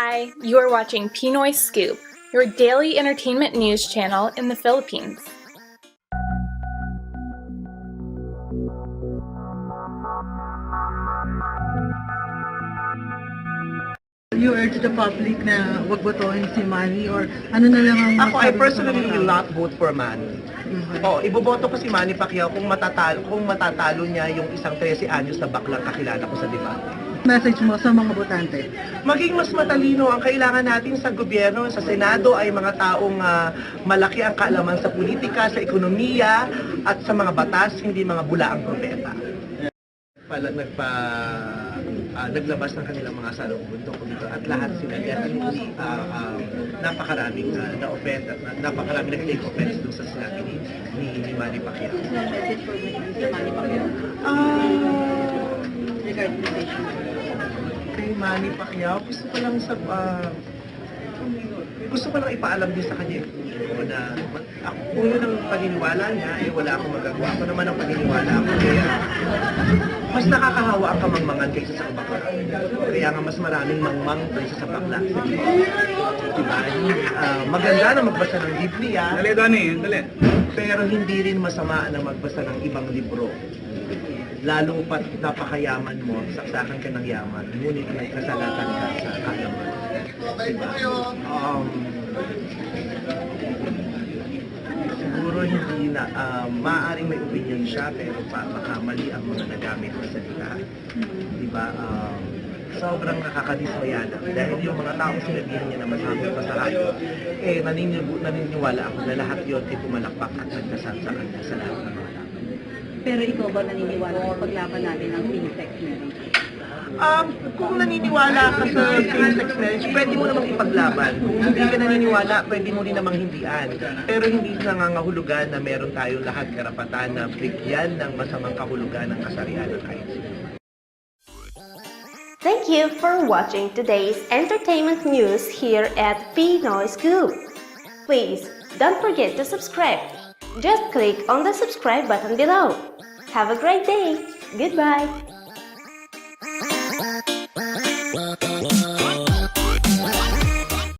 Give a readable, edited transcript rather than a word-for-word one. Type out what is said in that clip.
Hi, you are watching Pinoy Scoop, your daily entertainment news channel in the Philippines. You urge the public na wag botohin si Manny or ano na lang ang Ako, I masabi mo sa personally mga will tao? not vote for Manny. Mhm. Iboboto ko si Manny Pacquiao kung matatalo niya yung isang 13 anyos na baklang kakilala ko sa debate. Message mo sa mga botante. Maging mas matalino ang kailangan natin sa gobyerno, sa Senado ay mga taong malaki ang kaalaman sa politika, sa ekonomiya at sa mga batas, hindi mga bulaang propeta. Naglabas ng kanilang mga salubong tungkol dito at lahat sila definitely napakaraming na-offend at napakaraming nag-take offense doon sa sinabi ni Manny Pacquiao. Kay Manny Pacquiao, gusto ko lang ipaalam din sa kanya na kung yun ang paniniwala niya, wala akong magagawa. Ako naman ang paniniwala ko. Kaya mas nakakahawa ang kamangmangan kaysa sa bakla. Kaya nga mas maraming mangmang kaysa sa bakla. Diba? Maganda na magbasa ng Biblia. Dali, Donnie, dali. Pero hindi rin masama na magbasa ng ibang libro. Lalo pat napakayaman mo, saksakan ka ng yaman, ngunit may kasalatan ka sa kaalaman. Diba? Siguro hindi na, maaaring may opinion siya, pero baka mali ang mga nagamit na salita. Diba? Sobrang nakakadismaya na. Dahil yung mga taong sinabihan niya na masamang pasahayop, naniniwala ako na lahat yun ay pumalakpak at nagdasal sa kanya sa lahat ng mga tao. Pero ikaw ba naniniwala sa paglaban natin ng same-sex marriage? Kung naniniwala ka sa same-sex marriage, pwede mo namang ipaglaban. Kung hindi ka naniniwala, pwede mo rin namang hindian. Pero hindi nangangahulugan na meron tayong lahat karapatan na bigyan ng masamang kahulugan ng kasarian ng kahit sino. Thank you for watching today's entertainment news here at Pinoy Scoop. Please don't forget to subscribe. Just click on the subscribe button below. Have a great day. Goodbye.